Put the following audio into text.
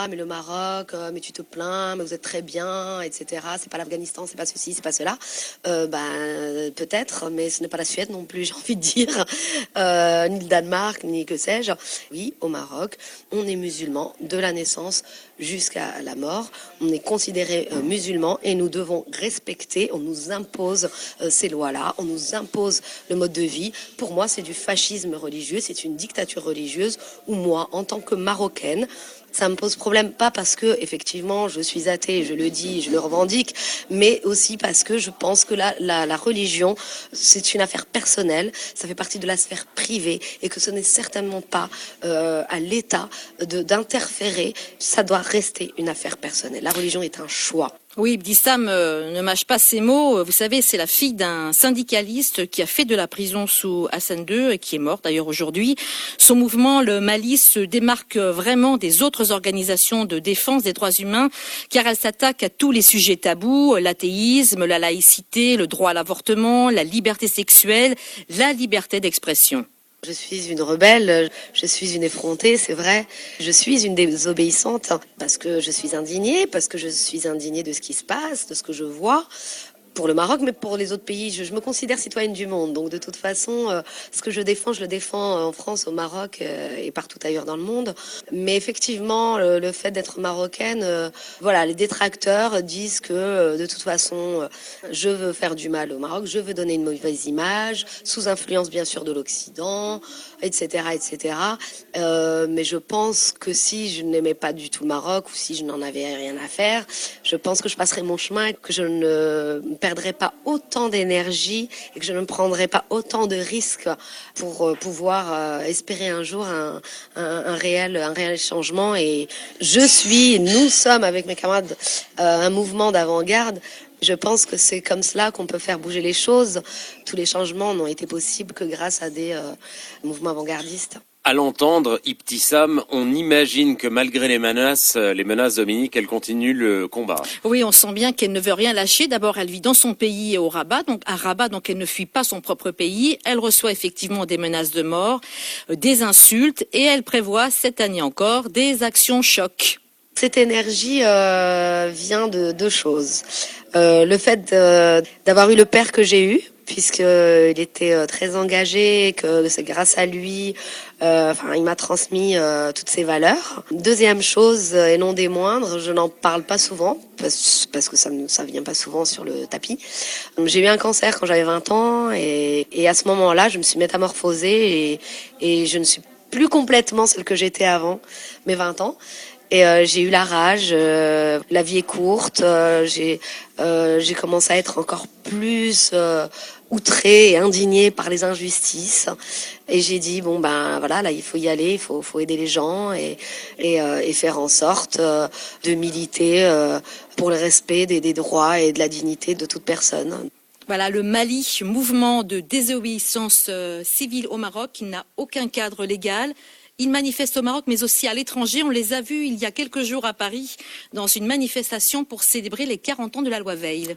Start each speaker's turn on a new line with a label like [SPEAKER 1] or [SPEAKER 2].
[SPEAKER 1] Ah, mais le Maroc, mais tu te plains, mais vous êtes très bien, etc. C'est pas l'Afghanistan, c'est pas ceci, c'est pas cela. Peut-être, mais ce n'est pas la Suède non plus, j'ai envie de dire, ni le Danemark, ni que sais-je. Oui, au Maroc, on est musulman de la naissance jusqu'à la mort. On est considéré musulman et nous devons respecter, on nous impose ces lois-là, on nous impose le mode de vie. Pour moi, c'est du fascisme religieux, c'est une dictature religieuse où moi, en tant que Marocaine, ça me pose problème, pas parce que, effectivement, je suis athée, je le dis, je le revendique, mais aussi parce que je pense que la religion, c'est une affaire personnelle, ça fait partie de la sphère privée et que ce n'est certainement pas à l'État d'interférer, ça doit rester une affaire personnelle. La religion est un choix.
[SPEAKER 2] Oui, Ibtissam ne mâche pas ses mots. Vous savez, c'est la fille d'un syndicaliste qui a fait de la prison sous Hassan II et qui est mort d'ailleurs aujourd'hui. Son mouvement, le Mali, se démarque vraiment des autres organisations de défense des droits humains car elle s'attaque à tous les sujets tabous, l'athéisme, la laïcité, le droit à l'avortement, la liberté sexuelle, la liberté d'expression.
[SPEAKER 1] Je suis une rebelle, je suis une effrontée, c'est vrai. Je suis une désobéissante parce que je suis indignée, parce que je suis indignée de ce qui se passe, de ce que je vois. Pour le Maroc, mais pour les autres pays, je me considère citoyenne du monde. Donc de toute façon, ce que je le défends en France, au Maroc et partout ailleurs dans le monde. Mais effectivement, le fait d'être marocaine, voilà, les détracteurs disent que de toute façon, je veux faire du mal au Maroc, je veux donner une mauvaise image, sous influence bien sûr de l'Occident, etc., etc. Mais je pense que si je n'aimais pas du tout le Maroc ou si je n'en avais rien à faire, je pense que je passerais mon chemin, que je ne perdrai pas autant d'énergie et que je ne prendrai pas autant de risques pour pouvoir espérer un jour un réel changement. Et nous sommes avec mes camarades un mouvement d'avant-garde. Je pense que c'est comme cela qu'on peut faire bouger les choses. Tous les changements n'ont été possibles que grâce à des mouvements avant-gardistes.
[SPEAKER 3] À l'entendre, Ibtissam, on imagine que malgré les menaces Dominique, elle continue le combat.
[SPEAKER 2] Oui, on sent bien qu'elle ne veut rien lâcher. D'abord, elle vit dans son pays et au Rabat, à Rabat, donc elle ne fuit pas son propre pays. Elle reçoit effectivement des menaces de mort, des insultes, et elle prévoit cette année encore des actions choc.
[SPEAKER 1] Cette énergie vient de deux choses. Le fait d'avoir eu le père que j'ai eu, puisqu'il était très engagé, que c'est grâce à lui, il m'a transmis toutes ses valeurs. Deuxième chose, et non des moindres, je n'en parle pas souvent, parce que ça vient pas souvent sur le tapis. Donc, j'ai eu un cancer quand j'avais 20 ans, et à ce moment-là, je me suis métamorphosée, et je ne suis plus complètement celle que j'étais avant mes 20 ans. Et j'ai eu la rage, la vie est courte, j'ai commencé à être encore plus outrée et indignée par les injustices. Et j'ai dit, là, il faut y aller, il faut aider les gens et faire en sorte de militer pour le respect des droits et de la dignité de toute personne.
[SPEAKER 2] Voilà, le Mali, mouvement de désobéissance civile au Maroc, qui n'a aucun cadre légal. Ils manifestent au Maroc, mais aussi à l'étranger. On les a vus il y a quelques jours à Paris, dans une manifestation pour célébrer les 40 ans de la loi Veil.